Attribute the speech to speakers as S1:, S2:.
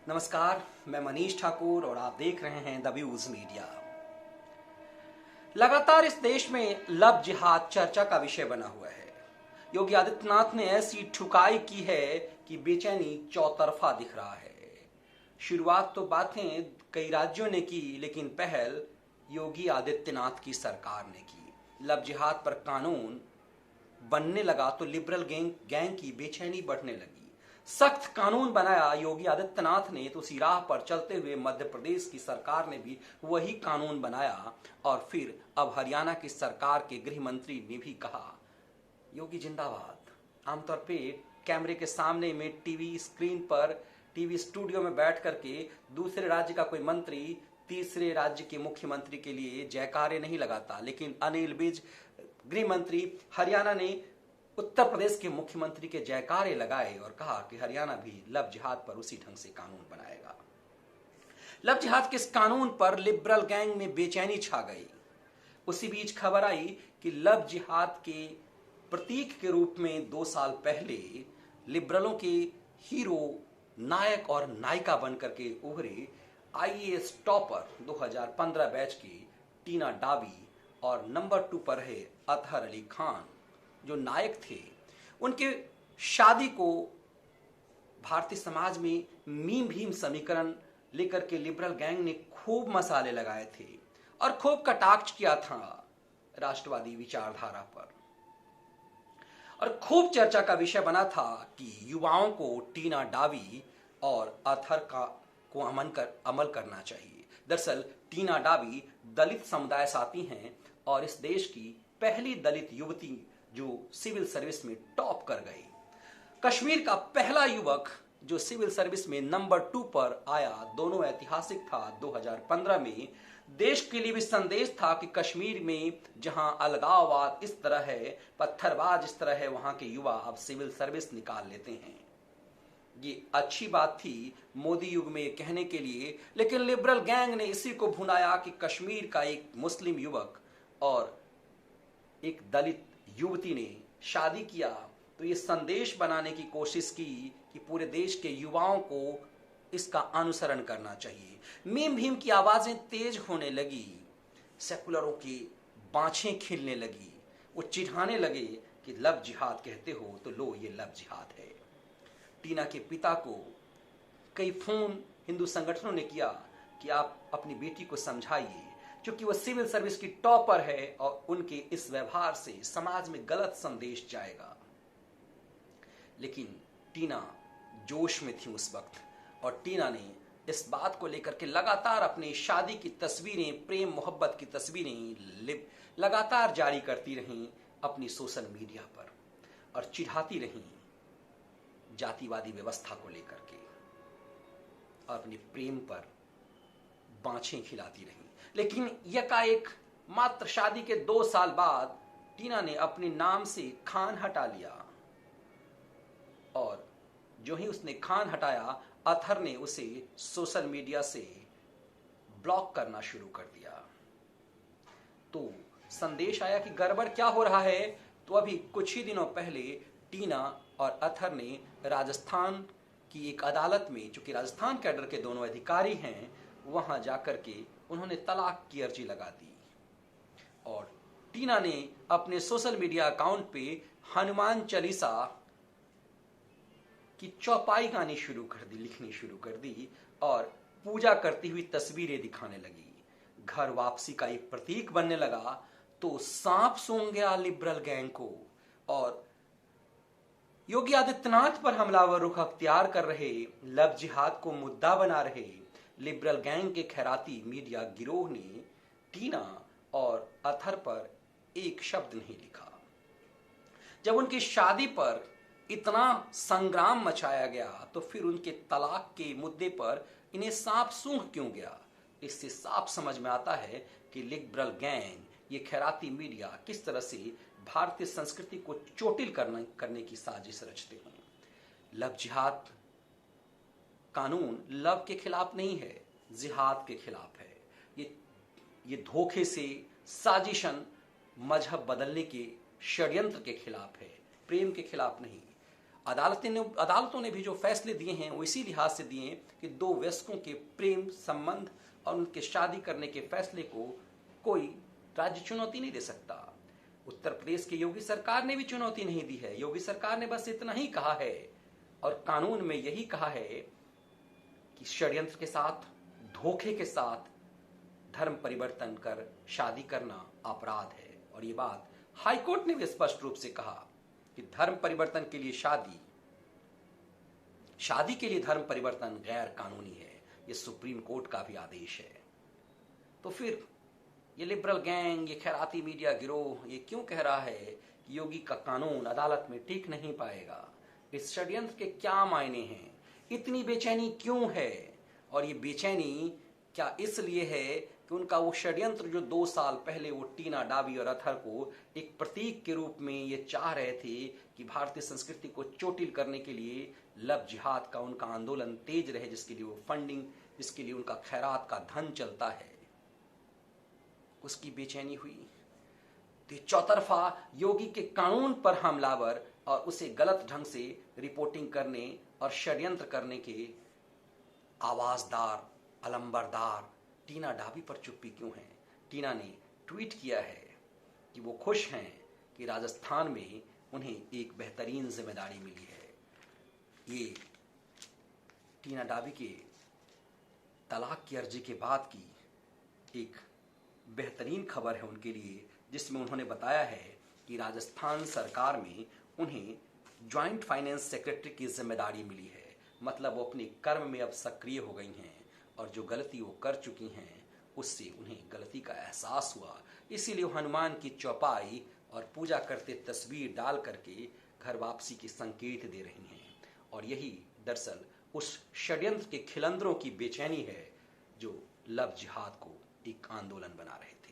S1: नमस्कार, मैं मनीष ठाकुर और आप देख रहे हैं द व्यूज मीडिया। लगातार इस देश में लव जिहाद चर्चा का विषय बना हुआ है। योगी आदित्यनाथ ने ऐसी ठुकाई की है कि बेचैनी चौतरफा दिख रहा है। शुरुआत तो बातें कई राज्यों ने की, लेकिन पहल योगी आदित्यनाथ की सरकार ने की। लव जिहाद पर कानून बनने लगा तो लिबरल गैंग की बेचैनी बढ़ने लगी। सख्त कानून बनाया योगी आदित्यनाथ ने, तो उसी राह पर चलते हुए मध्य प्रदेश की सरकार ने भी वही कानून बनाया और फिर अब हरियाणा की सरकार के गृह मंत्री ने भी कहा योगी जिंदाबाद। आमतौर पे कैमरे के सामने में टीवी स्क्रीन पर टीवी स्टूडियो में बैठ करके दूसरे राज्य का कोई मंत्री तीसरे राज्य के मुख्यमंत्री के लिए जयकारे नहीं लगाता, लेकिन अनिल विज गृह मंत्री हरियाणा ने उत्तर प्रदेश के मुख्यमंत्री के जयकारे लगाए और कहा कि हरियाणा भी लव जिहाद पर उसी ढंग से कानून बनाएगा। लव जिहाद के इस कानून पर लिबरल गैंग में बेचैनी छा गई। उसी बीच खबर आई कि लव जिहाद के प्रतीक के रूप में 2 साल पहले लिबरलों के हीरो, नायक और नायिका बनकर के उभरे आईएएस टॉपर 2015 बैच की टीना डाबी और नंबर 2 पर है अतहर अली खान जो नायक थे। उनके शादी को भारतीय समाज में मीम भीम समीकरण लेकर के लिबरल गैंग ने खूब मसाले लगाए थे और खूब कटाक्ष किया था राष्ट्रवादी विचारधारा पर, और खूब चर्चा का विषय बना था कि युवाओं को टीना डाबी और अतहर को अमल करना चाहिए। दरअसल टीना डाबी दलित समुदाय से आती हैं और इस देश की पहली दलित युवती जो सिविल सर्विस में टॉप कर गई। कश्मीर का पहला युवक जो सिविल सर्विस में नंबर 2 पर आया। दोनों ऐतिहासिक था। 2015 में देश के लिए भी संदेश था कि कश्मीर में जहां अलगाववाद इस तरह है, पत्थरबाज इस तरह है, वहां के युवा अब सिविल सर्विस निकाल लेते हैं। ये अच्छी बात थी मोदी युग में कहने के लिए, लेकिन लिबरल गैंग ने इसी को भुनाया कि कश्मीर का एक मुस्लिम युवक और एक दलित युवती ने शादी किया तो ये संदेश बनाने की कोशिश की कि पूरे देश के युवाओं को इसका अनुसरण करना चाहिए। मीम भीम की आवाजें तेज होने लगी, सेकुलरों की बाँछें खिलने लगी, वो चिढ़ाने लगे कि लव जिहाद कहते हो तो लो ये लव जिहाद है। टीना के पिता को कई फोन हिंदू संगठनों ने किया कि आप अपनी बेटी को समझाइए, क्योंकि वह सिविल सर्विस की टॉपर है और उनके इस व्यवहार से समाज में गलत संदेश जाएगा। लेकिन टीना जोश में थी उस वक्त, और टीना ने इस बात को लेकर के लगातार अपनी शादी की तस्वीरें, प्रेम मोहब्बत की तस्वीरें लगातार जारी करती रहीं अपनी सोशल मीडिया पर और चिढ़ाती रहीं जातिवादी व्यवस्था को लेकर के और अपने प्रेम पर बाँछें खिलाती रहीं। लेकिन यकाएक मात्र शादी के 2 साल बाद टीना ने अपने नाम से खान हटा लिया, और जो ही उसने खान हटाया, अतहर ने उसे सोशल मीडिया से ब्लॉक करना शुरू कर दिया। तो संदेश आया कि गड़बड़ क्या हो रहा है। तो अभी कुछ ही दिनों पहले टीना और अतहर ने राजस्थान की एक अदालत में, चूंकि राजस्थान कैडर के दोनों अधिकारी हैं, वहां जाकर के उन्होंने तलाक की अर्जी लगा दी। और टीना ने अपने सोशल मीडिया अकाउंट पे हनुमान चालीसा की चौपाई गानी शुरू कर दी, लिखनी शुरू कर दी और पूजा करती हुई तस्वीरें दिखाने लगी। घर वापसी का एक प्रतीक बनने लगा तो सांप सूंघ गया लिबरल गैंग को, और योगी आदित्यनाथ पर हमलावर रुख अख्तियार कर रहे, लव जिहाद को मुद्दा बना रहे लिबरल गैंग के खैराती मीडिया गिरोह ने टीना और अतहर पर एक शब्द नहीं लिखा। जब उनकी शादी पर इतना संग्राम मचाया गया तो फिर उनके तलाक के मुद्दे पर इन्हें सांप सूंघ क्यों गया। इससे साफ समझ में आता है कि लिबरल गैंग, ये खैराती मीडिया किस तरह से भारतीय संस्कृति को चोटिल करने की साजिश रचते हैं। लव जिहाद कानून लव के खिलाफ नहीं है, जिहाद के खिलाफ है। ये धोखे से, साजिशन, मजहब बदलने के षड्यंत्र के खिलाफ है, प्रेम के खिलाफ नहीं। अदालतों ने भी जो फैसले दिए हैं वो इसी लिहाज से दिए हैं कि दो वयस्कों के प्रेम संबंध और उनके शादी करने के फैसले को कोई राज्य चुनौती नहीं दे सकता। उत्तर प्रदेश की योगी सरकार ने भी चुनौती नहीं दी है। योगी सरकार ने बस इतना ही कहा है और कानून में यही कहा है कि षड्यंत्र के साथ, धोखे के साथ धर्म परिवर्तन कर शादी करना अपराध है। और ये बात हाईकोर्ट ने भी स्पष्ट रूप से कहा कि धर्म परिवर्तन के लिए शादी के लिए धर्म परिवर्तन गैर कानूनी है। ये सुप्रीम कोर्ट का भी आदेश है। तो फिर ये लिबरल गैंग, ये खैराती मीडिया गिरोह ये क्यों कह रहा है कि योगी का कानून अदालत में टिक नहीं पाएगा? इस षड्यंत्र के क्या मायने हैं? इतनी बेचैनी क्यों है? और ये बेचैनी क्या इसलिए है कि उनका वो षड्यंत्र जो 2 साल पहले वो टीना डाबी और अतहर को एक प्रतीक के रूप में ये चाह रहे थे कि भारतीय संस्कृति को चोटिल करने के लिए लव जिहाद का उनका आंदोलन तेज रहे, जिसके लिए वो फंडिंग, जिसके लिए उनका खैरात का धन चलता है, उसकी बेचैनी हुई। तो चौतरफा योगी के कानून पर हमलावर और उसे गलत ढंग से रिपोर्टिंग करने और षड्यंत्र करने के आवाजदार, अलंबरदार टीना डाबी पर चुप्पी क्यों है? टीना ने ट्वीट किया है कि वो खुश हैं कि राजस्थान में उन्हें एक बेहतरीन जिम्मेदारी मिली है। ये टीना डाबी के तलाक की अर्जी के बाद की एक बेहतरीन खबर है उनके लिए, जिसमें उन्होंने बताया है कि राजस्थान सरकार में उन्हें ज्वाइंट फाइनेंस सेक्रेटरी की जिम्मेदारी मिली है। मतलब वो अपने कर्म में अब सक्रिय हो गई हैं और जो गलती वो कर चुकी हैं उससे उन्हें गलती का एहसास हुआ। इसीलिए वो हनुमान की चौपाई और पूजा करते तस्वीर डाल करके घर वापसी के संकेत दे रही हैं। और यही दरअसल उस षड्यंत्र के खिलंदरों की बेचैनी है जो लव जिहाद को एक आंदोलन बना रहे थे।